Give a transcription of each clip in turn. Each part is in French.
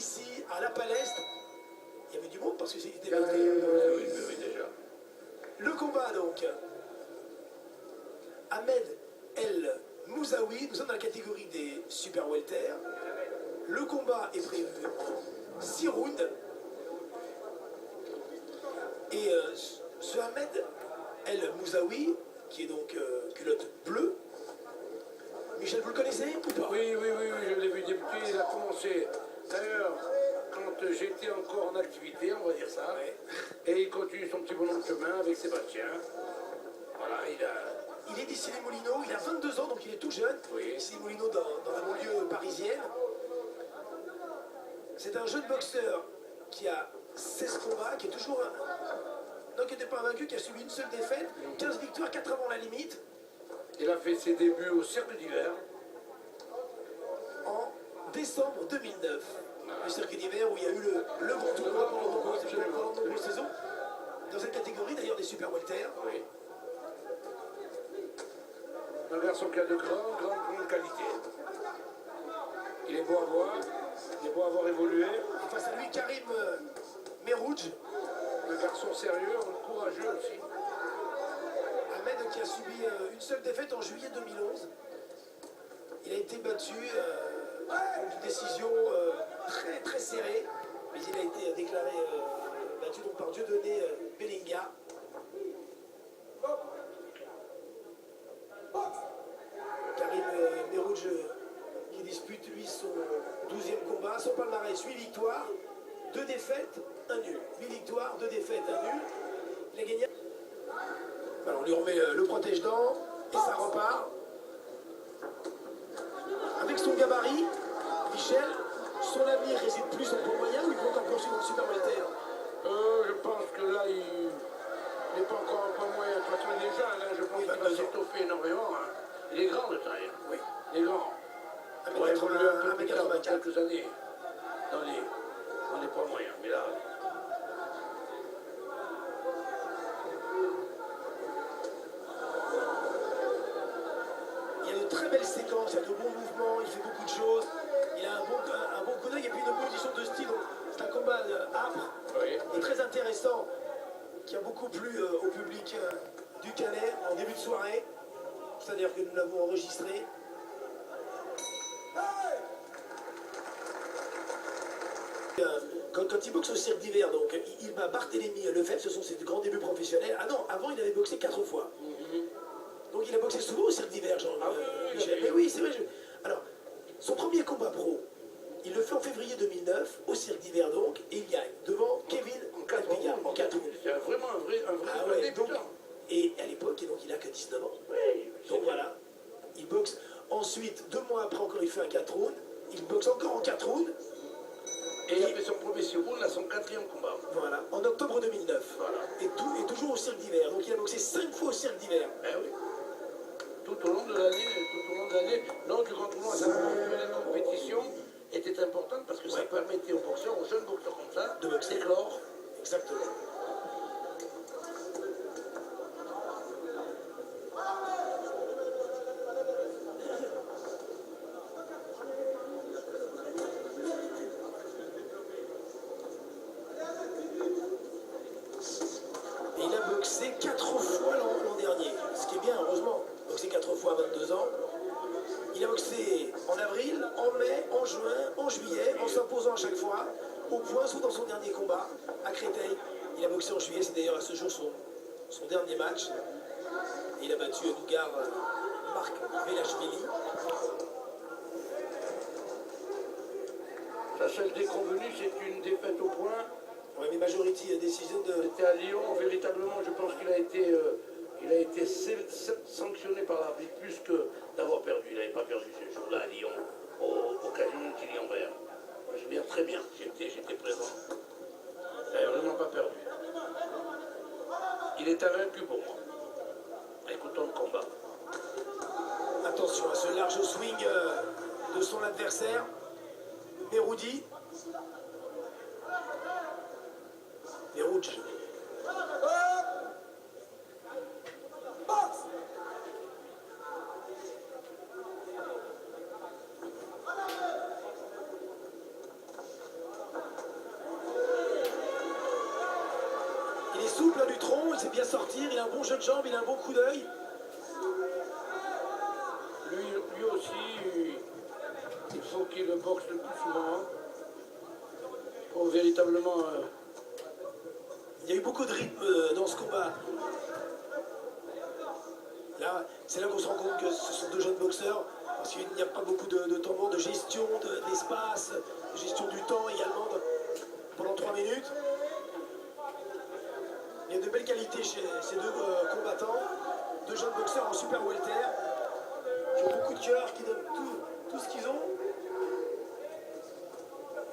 ici à La Palestre. Il y avait du monde parce que c'était... Oui, déjà. Le combat donc. Ahmed El Mouzaoui, nous sommes dans la catégorie des super welter. Le combat est prévu en 6 rounds. Et ce Ahmed El Mouzaoui, qui est donc culotte bleue, Michel, vous le connaissez ou pas? Oui, je l'ai vu débuter, il a commencé. D'ailleurs, quand j'étais encore en activité, on va dire ça, Ouais. et il continue son petit bonhomme de chemin avec Sébastien. Voilà, Il est d'ici les Moulineaux, il a 22 ans, donc il est tout jeune. Oui. Ici les Moulineaux dans la banlieue parisienne. C'est un jeune boxeur qui a 16 combats, qui est toujours non, qui n'était pas invaincu, qui a subi une seule défaite, 15 victoires, 4 avant la limite. il a fait ses débuts au Cirque d'hiver. En décembre 2009. Le circuit d'hiver où il y a eu le grand tournoi pendant de nombreuses saisons. Dans cette catégorie d'ailleurs des super welter. Oui. Un garçon qui a de grandes qualités. Il est beau à voir, il est beau à voir évoluer. Et face à lui, Karim Merouj. Un garçon sérieux, courageux aussi. Ahmed qui a subi une seule défaite en juillet 2011. Il a été battu une décision très serrée, mais il a été déclaré battu donc par Dieudonné Bellinga. Karim Merouj qui dispute lui son 12e combat, son palmarès 8 victoires, 2 défaites, 1 nul. 8 victoires, 2 défaites, 1 nul. Il a gagné. Alors on lui remet le protège-dents et ça repart. Avec son gabarit, Michel, son avenir réside plus en poids moyen ou il peut encore poursuivre en super welter? Je pense que là, il n'est pas encore un peu moyen. De toute façon, il est jeune, hein, je pense qu'il va s'étoffer énormément. Hein. Il est grand de taille. Oui. Il est grand. Il va évoluer un peu plus tard, dans quelques années, dans les poids moyens. Mais là, il y a de très belles séquences, il y a de bons mouvements, il fait beaucoup de choses. Il a un bon coup d'œil et puis une opposition de style. C'est un combat âpre oui. et très intéressant qui a beaucoup plu au public du Canet en début de soirée. C'est-à-dire que nous l'avons enregistré. Quand il boxe au cirque d'hiver, donc il bat Barthélemy Lefebvre, ce sont ses grands débuts professionnels. Ah non, avant il avait boxé 4 fois. Donc il a boxé souvent au cirque d'hiver, Jean-Michel. Mais oui, c'est vrai. Alors, son premier combat pro, il le fait en février 2009, au cirque d'hiver donc, et il gagne devant Kevin Calpigna en 4 rounds. C'est vraiment un vrai Ah ouais, débutant. donc, et à l'époque, donc il a que 19 ans. Oui, Donc voilà, il boxe. Ensuite, 2 mois après encore, il fait un 4 rounds. Il boxe encore en 4 rounds. Et il a fait son premier round à son 4e combat. Voilà, en octobre 2009. Voilà. Et toujours au cirque d'hiver. Donc il a boxé 5 fois au cirque d'hiver. Ben oui. Tout au long de l'année, lors du grand tournoi, la compétition était importante parce que ça permettait aux boxeurs, aux jeunes boxeurs comme ça, De boxer. d'éclore. Exactement. Et il a boxé 4 fois l'an dernier. Ce qui est bien, heureusement. Boxé 4 fois à 22 ans. Il a boxé en avril, en mai, en juin, en juillet, en s'imposant à chaque fois au point, sauf dans son dernier combat à Créteil. Il a boxé en juillet, c'est d'ailleurs à ce jour son dernier match. Et il a battu Edgar Marc Velachvili. Sa seule déconvenue, c'est une défaite au point. Ouais, mais majorité décision de... C'était à Lyon, véritablement, je pense qu'il a été sanctionné par l'arbitre plus que d'avoir perdu. Il n'avait pas perdu ce jour-là à Lyon, au Casino de Tilly-en-Vert. Je me souviens très bien, j'étais présent. Il n'avait vraiment pas perdu. Il est invaincu pour moi. Écoutons le combat. Attention à ce large swing de son adversaire, Meroudi. Merouj. Il est souple à Lutron, il sait bien sortir, il a un bon jeu de jambes, il a un bon coup d'œil. Lui aussi, il faut qu'il boxe le plus souvent pour véritablement... Il y a eu beaucoup de rythme dans ce combat. Là, c'est là qu'on se rend compte que ce sont deux jeunes boxeurs, parce qu'il n'y a pas beaucoup de temps mort, de gestion d'espace, de gestion du temps également pendant 3 minutes. Il y a de belles qualités chez ces deux combattants, deux jeunes boxeurs en super welter, qui ont beaucoup de cœur, qui donnent tout ce qu'ils ont,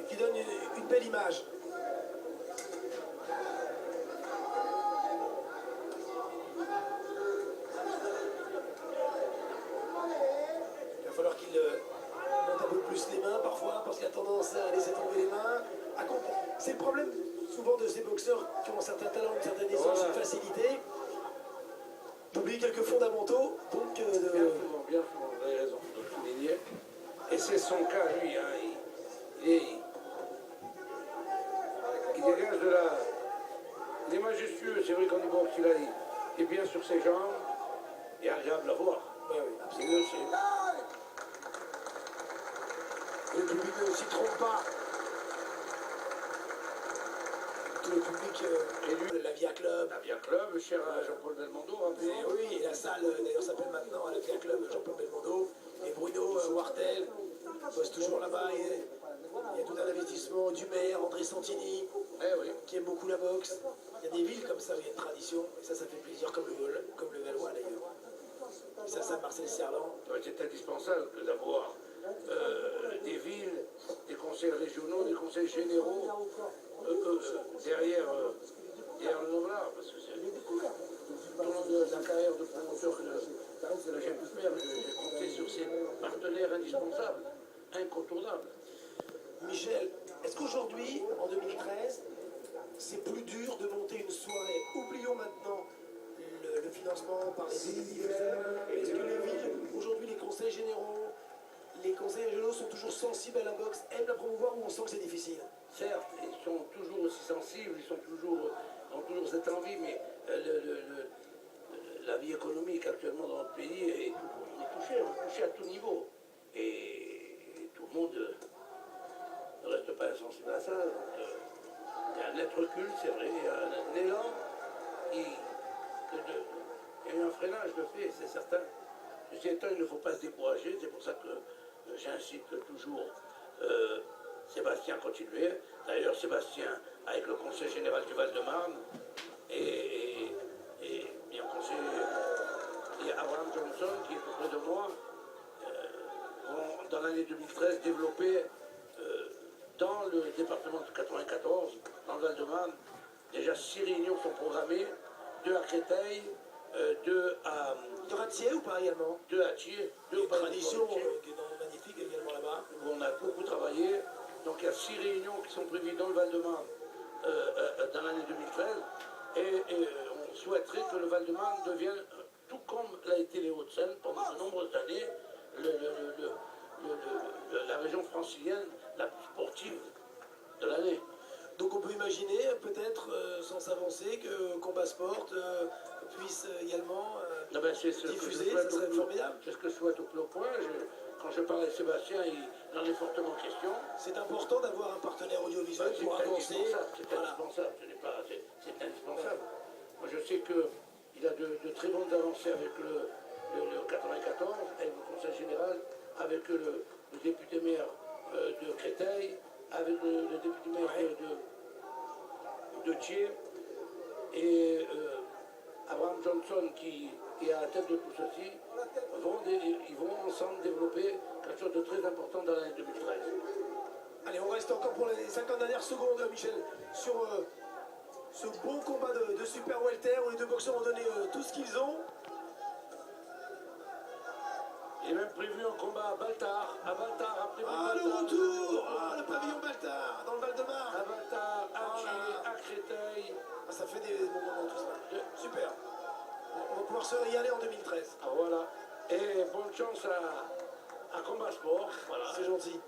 et qui donnent une belle image. Il va falloir qu'il monte un peu plus les mains parfois, parce qu'il a tendance à laisser tomber les mains. C'est le problème souvent de ces boxeurs qui ont un certain talent, une certaine aisance, une facilité. D'oublier quelques fondamentaux, donc Bien souvent, vous avez raison de le souligner. Et c'est son cas, lui. Hein. Il dégage de la... Il est majestueux, c'est vrai qu'on dit boxe, il est bien sur ses jambes, et agréable à voir. oui, Il le sait. le public ne s'y trompe pas. Tout le public, Et lui, la Via Club. la Via Club, cher à Jean-Paul Belmondo, Et oui, et la salle d'ailleurs s'appelle maintenant la Via Club Jean-Paul Belmondo. Et Bruno Wartel bosse toujours là-bas. Il y a tout un investissement du maire, André Santini, qui aime beaucoup la boxe. Il y a des villes comme ça où il y a une tradition, et ça fait plaisir, comme le Valois d'ailleurs. Et ça, Marcel Cerlan. C'est indispensable d'avoir des villes, des conseils régionaux, des conseils généraux derrière le noblard, parce que c'est tout au long de la carrière de promoteur de la GMPR, j'ai compté sur ces partenaires indispensables, incontournables. Michel, est-ce qu'aujourd'hui, en 2013, c'est plus dur de monter une soirée? Oublions maintenant le financement par les télévisions. Est-ce que les villes, aujourd'hui, les conseils régionaux sont toujours sensibles à la boxe, aiment la promouvoir, ou on sent que c'est difficile? Certes, ils sont toujours aussi sensibles, ils ont toujours cette envie, mais la vie économique actuellement dans notre pays, on est touché à tout niveau. Et tout le monde ne reste pas insensible à ça. Donc, il y a un net recul, c'est vrai, il y a un élan, il y a eu un freinage de fait, c'est certain. Ceci étant, il ne faut pas se décourager, c'est pour ça que j'incite toujours Sébastien à continuer. D'ailleurs, Sébastien, avec le Conseil général du Val-de-Marne, et bien conseil, et Abraham Johnson, qui est auprès de moi, vont, dans l'année 2013, développer dans le département de 94, dans le Val-de-Marne, déjà 6 réunions sont programmées, 2 à Créteil, 2 à... Il y aura Thiers ou pas également? 2 à Thiers, 2 Une au Palais tradition de Thiers, qui est magnifique également là-bas. où on a beaucoup travaillé. Donc il y a 6 réunions qui sont prévues dans le Val-de-Marne dans l'année 2013. Et on souhaiterait que le Val-de-Marne devienne, tout comme l'a été les Hauts-de-Seine pendant de nombreuses années, la région francilienne la plus sportive de l'année. Donc on peut imaginer peut-être, sans s'avancer, que Combat Sport puisse également diffuser, ça serait formidable. C'est ce que je souhaite au Club Point. Quand je parle avec Sébastien, il en est fortement question. C'est important d'avoir un partenaire audiovisuel pour avancer. C'est indispensable, c'est indispensable. Moi je sais qu'il a de très bonnes avancées avec le 94, avec le Conseil général, avec le député maire de Créteil, avec le député maire de Thiers, et Abraham Johnson qui est à la tête de tout ceci, ils vont ensemble développer quelque chose de très important dans l'année 2013. Allez, on reste encore pour les 50 dernières secondes, Michel, sur ce bon combat de super welter où les deux boxeurs ont donné tout ce qu'ils ont. Il est même prévu un combat à Baltar. Après le retour, le pavillon Baltar, dans le Val-de-Marne. À Baltar, à Thiers, à Créteil. Ça fait des bons moments tout ça. Super. On va pouvoir se régaler en 2013. Ah, voilà. Et bonne chance à Combat Sport. Voilà. C'est gentil.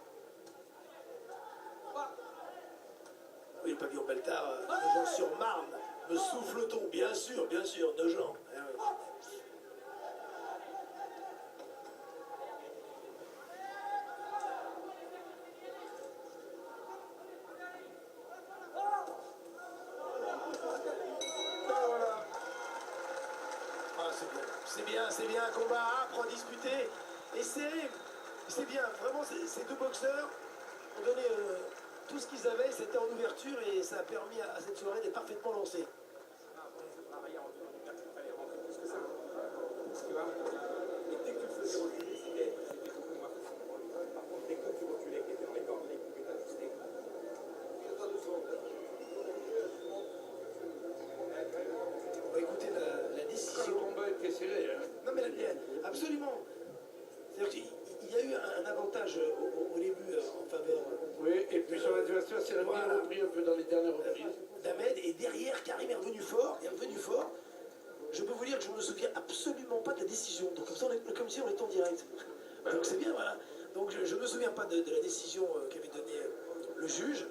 Oui, le pavillon Beltard, Nogent-sur-Marne, me souffle-t-on, bien sûr, Nogent. Eh oui. Ah, c'est bien, un combat âpre, disputé et serré. C'est bien, vraiment, ces deux boxeurs ont donné tout ce qu'ils avaient, c'était en ouverture et ça a permis à cette soirée d'être parfaitement lancée. Dès que tu le faisais reculer, c'était beaucoup moins facilement. Par contre, dès que tu reculais, qui était en étant donné, il pouvait t'ajuster. On va écouter la Quand décision. le combat était serré, hein. Non mais absolument. C'est-à-dire qu'il y a eu un avantage au début en faveur Oui, et puis son adversaire s'est Voilà. repris un peu dans les dernières reprises. d'Ahmed et derrière Karim est revenu fort, Je peux vous dire que je ne me souviens absolument pas de la décision. Donc comme ça, comme si on était en direct. Donc c'est bien, voilà. Donc je ne me souviens pas de la décision qu'avait donnée le juge.